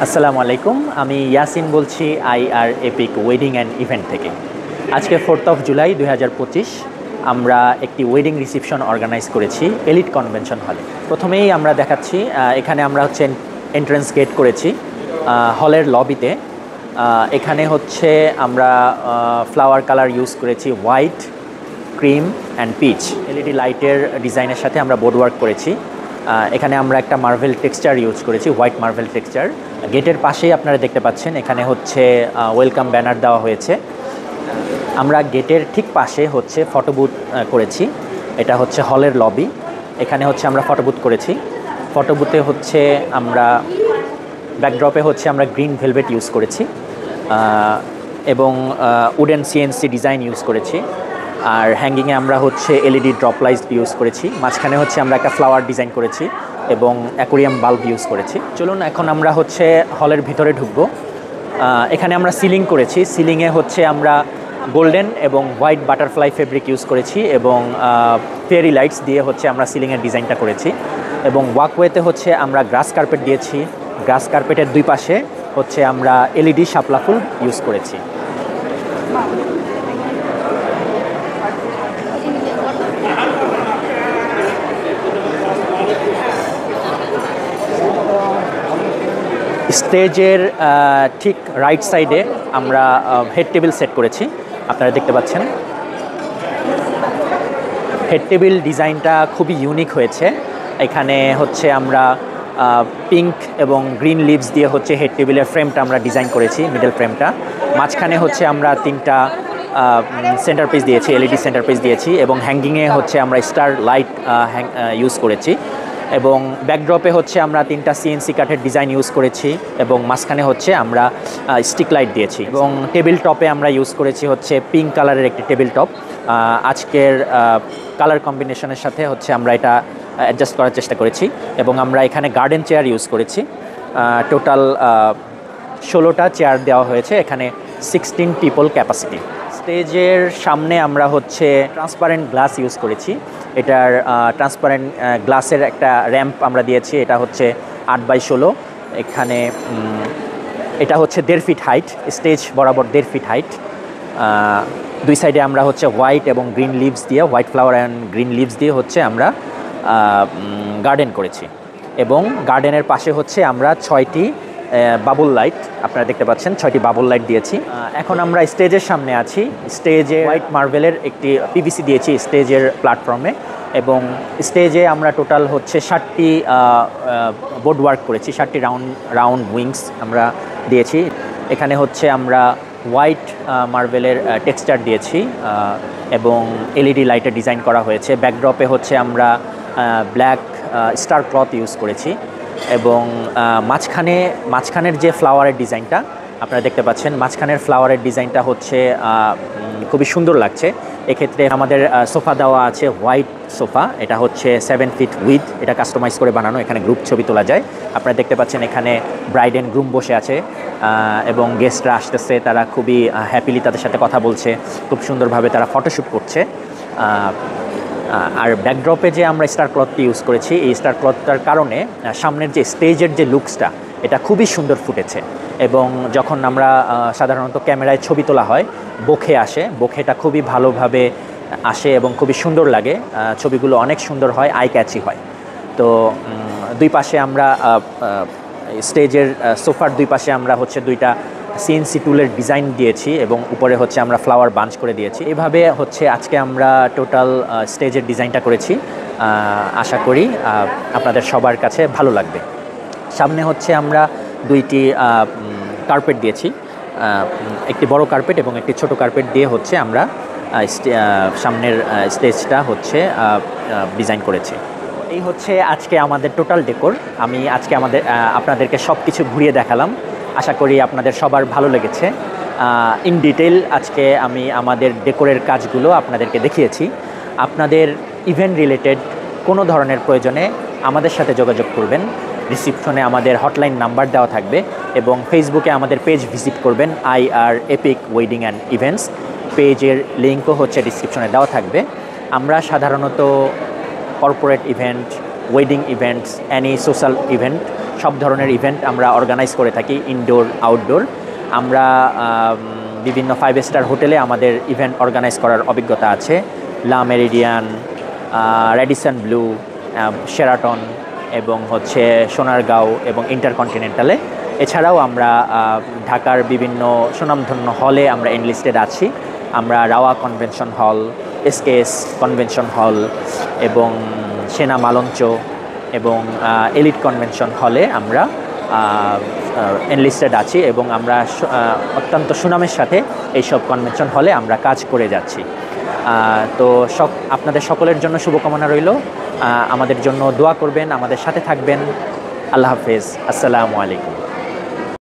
আসসালামু আলাইকুম। আমি ইয়াসিন বলছি IR epic wedding and event থেকে। আজকে 4 জুলাই 2025 আমরা একটি ওয়েডিং রিসেপশন অর্গানাইজ করেছি এলিট কনভেনশন হলে। প্রথমেই আমরা দেখাচ্ছি এখানে আমরা হচ্ছে এন্ট্রেন্স গেট করেছি হলের লবিতে। এখানে হচ্ছে আমরা ফ্লাওয়ার কালার ইউজ করেছি white, cream and peach. LED লাইটের ডিজাইনের সাথে আমরা বোর্ড ওয়ার্ক করেছি। এখানে আমরা একটা মার্বেল টেক্সচার ইউজ করেছি, হোয়াইট মার্বেল টেক্সচার। গেটের পাশেই আপনারা দেখতে পাচ্ছেন এখানে হচ্ছে ওয়েলকাম ব্যানার দেওয়া হয়েছে। আমরা গেটের ঠিক পাশে হচ্ছে ফটো বুথ করেছি। এটা হচ্ছে হলের লবি। এখানে হচ্ছে আমরা ফটো বুথ করেছি। ফটো বুথে হচ্ছে আমরা ব্যাকড্রপে হচ্ছে আমরা গ্রিন ভেলভেট ইউজ করেছি এবং উডেন সিএনসি ডিজাইন ইউজ করেছি। আর হ্যাঙ্গিংয়ে আমরা হচ্ছে এলইডি ড্রপ লাইট ইউজ করেছি। মাঝখানে হচ্ছে আমরা একটা ফ্লাওয়ার ডিজাইন করেছি এবং অ্যাকোরিয়াম বাল্ব ইউজ করেছি। চলুন এখন আমরা হচ্ছে হলের ভিতরে ঢুকবো। এখানে আমরা সিলিং করেছি। সিলিংয়ে হচ্ছে আমরা গোল্ডেন এবং হোয়াইট বাটারফ্লাই ফেব্রিক ইউজ করেছি এবং ফেয়ারি লাইটস দিয়ে হচ্ছে আমরা সিলিংয়ের ডিজাইনটা করেছি। এবং ওয়াকওয়েতে হচ্ছে আমরা গ্রাস কার্পেট দিয়েছি। গ্রাস কার্পেটের দুই পাশে হচ্ছে আমরা এলইডি শাপলা ফুল ইউজ করেছি। স্টেজের ঠিক রাইট সাইডে আমরা হেড টেবিল সেট করেছি, আপনারা দেখতে পাচ্ছেন। হেড টেবিল ডিজাইনটা খুবই ইউনিক হয়েছে। এখানে হচ্ছে আমরা পিঙ্ক এবং গ্রিন লিভস দিয়ে হচ্ছে হেড টেবিলের ফ্রেমটা আমরা ডিজাইন করেছি, মিডল ফ্রেমটা। মাঝখানে হচ্ছে আমরা 3টা সেন্টার পিস দিয়েছি, এলইডি সেন্টার পিস দিয়েছি এবং হ্যাঙ্গিংয়ে হচ্ছে আমরা স্টার লাইট ইউজ করেছি এবং ব্যাকড্রপে হচ্ছে আমরা 3টা সিএনসি কাঠের ডিজাইন ইউজ করেছি এবং মাঝখানে হচ্ছে আমরা স্টিক লাইট দিয়েছি এবং টেবিল টপে আমরা ইউজ করেছি হচ্ছে পিঙ্ক কালারের একটি টেবিল টপ। আজকের কালার কম্বিনেশনের সাথে হচ্ছে আমরা এটা অ্যাডজাস্ট করার চেষ্টা করেছি এবং আমরা এখানে গার্ডেন চেয়ার ইউজ করেছি। টোটাল 16টা চেয়ার দেওয়া হয়েছে, এখানে 16 পিপল ক্যাপাসিটি। স্টেজের সামনে আমরা হচ্ছে ট্রান্সপারেন্ট গ্লাস ইউজ করেছি। এটার ট্রান্সপারেন্ট গ্লাসের একটা র্যাম্প আমরা দিয়েছি। এটা হচ্ছে 8x16। এখানে এটা হচ্ছে 1.5 ফিট হাইট, স্টেজ বরাবর 1.5 ফিট হাইট। দুই সাইডে আমরা হচ্ছে হোয়াইট এবং গ্রিন লিভস দিয়ে, white flower and green leaves দিয়ে হচ্ছে আমরা গার্ডেন করেছি এবং গার্ডেনের পাশে হচ্ছে আমরা 6টি বাবল লাইট, আপনারা দেখতে পাচ্ছেন 6টি বাবল লাইট দিয়েছি। এখন আমরা স্টেজের সামনে আছি। স্টেজে হোয়াইট মার্বেলের একটি পিভিসি দিয়েছি স্টেজের প্ল্যাটফর্মে এবং স্টেজে আমরা টোটাল হচ্ছে 7টি বোর্ড ওয়ার্ক করেছি, 7টি রাউন্ড উইংস আমরা দিয়েছি। এখানে হচ্ছে আমরা হোয়াইট মার্বেলের টেক্সচার দিয়েছি এবং এলইডি লাইটের ডিজাইন করা হয়েছে। ব্যাকড্রপে হচ্ছে আমরা ব্ল্যাক স্টার ক্লথ ইউজ করেছি এবং মাঝখানের যে ফ্লাওয়ারের ডিজাইনটা আপনারা দেখতে পাচ্ছেন, মাঝখানের ফ্লাওয়ারের ডিজাইনটা হচ্ছে খুবই সুন্দর লাগছে। এক্ষেত্রে আমাদের সোফা দেওয়া আছে, হোয়াইট সোফা। এটা হচ্ছে 7 ফিট উইথ, এটা কাস্টমাইজ করে বানানো। এখানে গ্রুপ ছবি তোলা যায়। আপনারা দেখতে পাচ্ছেন এখানে ব্রাইড অ্যান্ড গ্রুম বসে আছে এবং গেস্টরা আসতেছে, তারা খুবই হ্যাপিলি তাদের সাথে কথা বলছে, খুব সুন্দরভাবে তারা ফটোশ্যুট করছে। আর ব্যাকড্রপে যে আমরা স্টার ক্লথটি ইউজ করেছি, এই স্টার ক্লথটার কারণে সামনের যে স্টেজের যে লুকসটা এটা খুবই সুন্দর ফুটেছে এবং যখন আমরা সাধারণত ক্যামেরায় ছবি তোলা হয় বোখে আসে, বোখেটা খুবই ভালোভাবে আসে এবং খুবই সুন্দর লাগে। ছবিগুলো অনেক সুন্দর হয়, আই ক্যাচি হয়। তো দুই পাশে আমরা স্টেজের সোফার দুই পাশে আমরা হচ্ছে 2টা সিএনসি টুলের ডিজাইন দিয়েছি এবং উপরে হচ্ছে আমরা ফ্লাওয়ার বাঞ্চ করে দিয়েছি। এভাবে হচ্ছে আজকে আমরা টোটাল স্টেজের ডিজাইনটা করেছি। আশা করি আপনাদের সবার কাছে ভালো লাগবে। সামনে হচ্ছে আমরা 2টি কার্পেট দিয়েছি, একটি বড় কার্পেট এবং একটি ছোট কার্পেট দিয়ে হচ্ছে আমরা সামনের স্টেজটা হচ্ছে ডিজাইন করেছি। এই হচ্ছে আজকে আমাদের টোটাল ডেকোর। আমি আজকে আপনাদেরকে সব কিছু ঘুরিয়ে দেখালাম। আশা করি আপনাদের সবার ভালো লেগেছে। ইন ডিটেল আজকে আমি আমাদের ডেকোরের কাজগুলো আপনাদেরকে দেখিয়েছি। আপনাদের ইভেন্ট রিলেটেড কোনো ধরনের প্রয়োজনে আমাদের সাথে যোগাযোগ করবেন। রিসিপশনে আমাদের হটলাইন নাম্বার দেওয়া থাকবে এবং ফেসবুকে আমাদের পেজ ভিজিট করবেন, IR epic wedding and events. পেজের লিঙ্কও হচ্ছে ডিসক্রিপশনে দেওয়া থাকবে। আমরা সাধারণত corporate event, wedding events, any social event সব ধরনের ইভেন্ট আমরা অর্গানাইজ করে থাকি, ইনডোর আউটডোর। আমরা বিভিন্ন 5 স্টার হোটেলে আমাদের ইভেন্ট অর্গানাইজ করার অভিজ্ঞতা আছে, লা মেরিডিয়ান, র্যাডিসন ব্লু, শেরাটন এবং হচ্ছে সোনারগাঁও এবং ইন্টারকন্টিনেন্টালে। এছাড়াও আমরা ঢাকার বিভিন্ন সুনামধন্য হলে আমরা এনলিস্টেড আছি। আমরা rava convention hall, SKS convention hall এবং সেনা মালঞ্চ এবং এলিট কনভেনশন হলে আমরা এনলিস্টেড আছি এবং আমরা অত্যন্ত সুনামের সাথে এইসব কনভেনশন হলে আমরা কাজ করে যাচ্ছি। তো আপনাদের সকলের জন্য শুভকামনা রইল। আমাদের জন্য দোয়া করবেন, আমাদের সাথে থাকবেন। আল্লাহ হাফেজ, আসসালামু আলাইকুম।